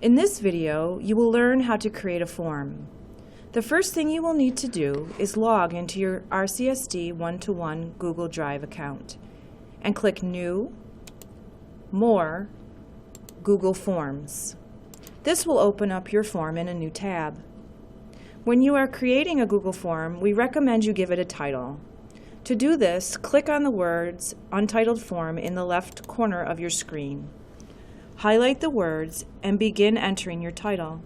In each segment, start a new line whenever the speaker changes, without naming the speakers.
In this video, you will learn how to create a form. The first thing you will need to do is log into your RCSD one-to-one Google Drive account and click New, More, Google Forms. This will open up your form in a new tab. When you are creating a Google form, we recommend you give it a title. To do this, click on the words Untitled Form in the left corner of your screen. Highlight the words and begin entering your title.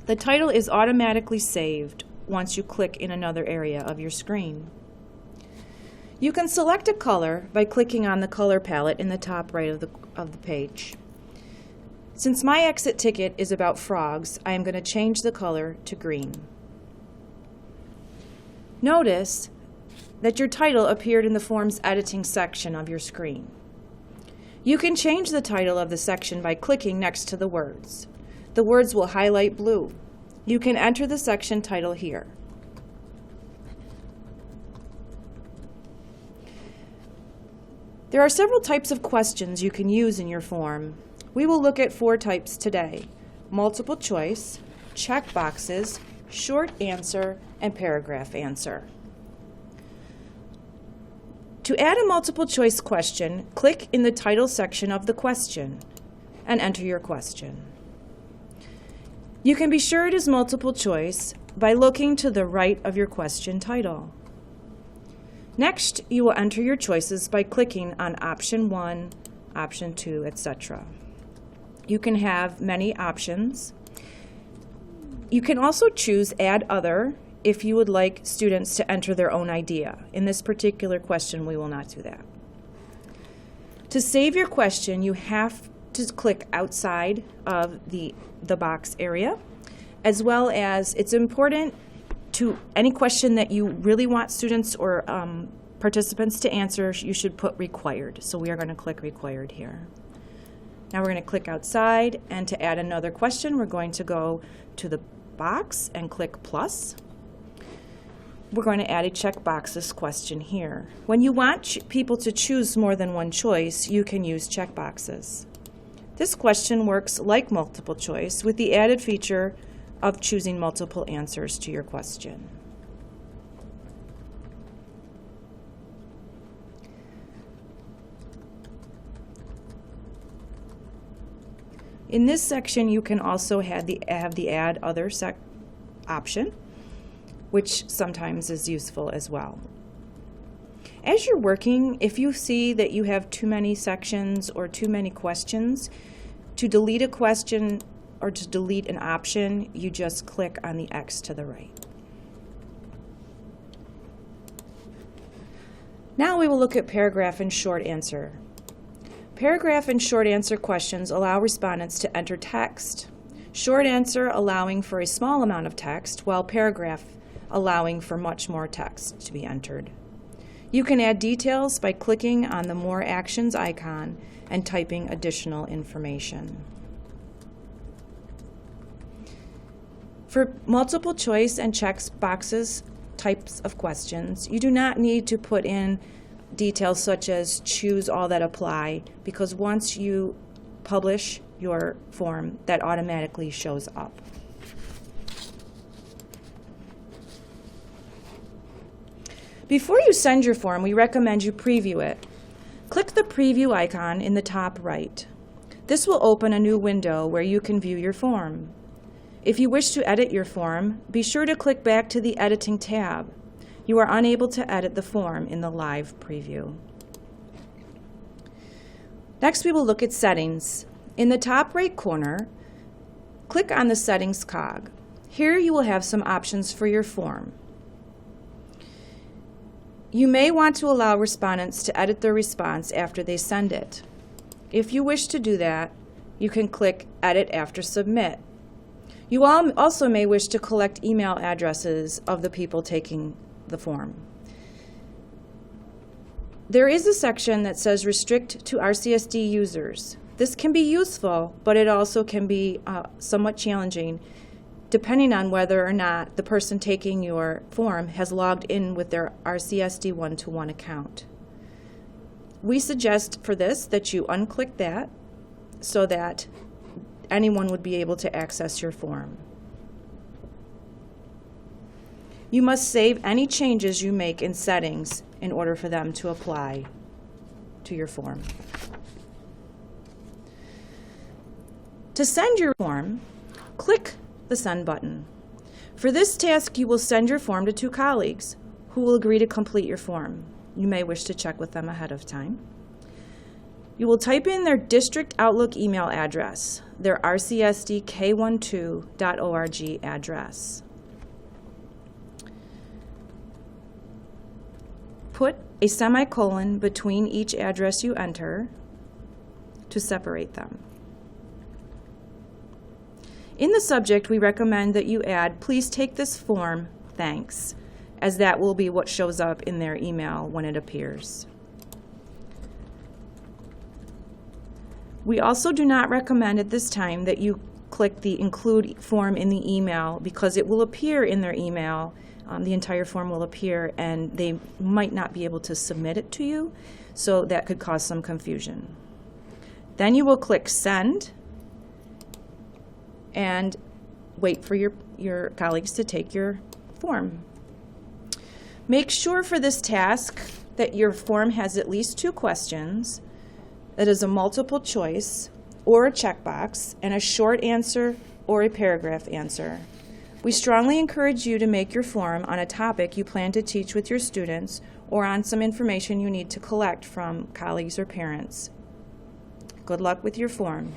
The title is automatically saved once you click in another area of your screen. You can select a color by clicking on the color palette in the top right of the page. Since my exit ticket is about frogs, I am going to change the color to green. Notice that your title appeared in the Forms Editing section of your screen. You can change the title of the section by clicking next to the words. The words will highlight blue. You can enter the section title here. There are several types of questions you can use in your form. We will look at 4 types today: multiple choice, check boxes, short answer, and paragraph answer. To add a multiple choice question, click in the title section of the question and enter your question. You can be sure it is multiple choice by looking to the right of your question title. Next, you will enter your choices by clicking on option 1, option 2, etc. You can have many options. You can also choose Add Other if you would like students to enter their own idea. In this particular question, we will not do that. To save your question, you have to click outside of the box area, as well as it's important to any question that you really want students or participants to answer, you should put required. So we are going to click required here. Now we're going to click outside, and to add another question, we're going to go to the box and click plus. We're going to add a checkboxes question here. When you want people to choose more than one choice, you can use checkboxes. This question works like multiple choice with the added feature of choosing multiple answers to your question. In this section, you can also have the Add Other option, which sometimes is useful as well. As you're working, if you see that you have too many sections or too many questions, to delete a question or to delete an option, you just click on the X to the right. Now we will look at paragraph and short answer. Paragraph and short answer questions allow respondents to enter text. Short answer allowing for a small amount of text, while paragraph allowing for much more text to be entered. You can add details by clicking on the More Actions icon and typing additional information. For multiple choice and check boxes types of questions, you do not need to put in details such as choose all that apply, because once you publish your form, that automatically shows up. Before you send your form, we recommend you preview it. Click the preview icon in the top right. This will open a new window where you can view your form. If you wish to edit your form, be sure to click back to the Editing tab. You are unable to edit the form in the live preview. Next, we will look at settings. In the top right corner, click on the Settings cog. Here you will have some options for your form. You may want to allow respondents to edit their response after they send it. If you wish to do that, you can click Edit after Submit. You also may wish to collect email addresses of the people taking the form. There is a section that says Restrict to RCSD users. This can be useful, but it also can be somewhat challenging depending on whether or not the person taking your form has logged in with their RCSD one-to-one account. We suggest for this that you unclick that so that anyone would be able to access your form. You must save any changes you make in settings in order for them to apply to your form. To send your form, click the Send button. For this task, you will send your form to 2 colleagues who will agree to complete your form. You may wish to check with them ahead of time. You will type in their district Outlook email address, their rcsdk12.org address. Put a semicolon between each address you enter to separate them. In the subject, we recommend that you add, "Please take this form, thanks," as that will be what shows up in their email when it appears. We also do not recommend at this time that you click the Include form in the email, because it will appear in their email, the entire form will appear, and they might not be able to submit it to you, so that could cause some confusion. Then you will click Send and wait for your colleagues to take your form. Make sure for this task that your form has at least 2 questions, that is a multiple choice or a checkbox, and a short answer or a paragraph answer. We strongly encourage you to make your form on a topic you plan to teach with your students or on some information you need to collect from colleagues or parents. Good luck with your form.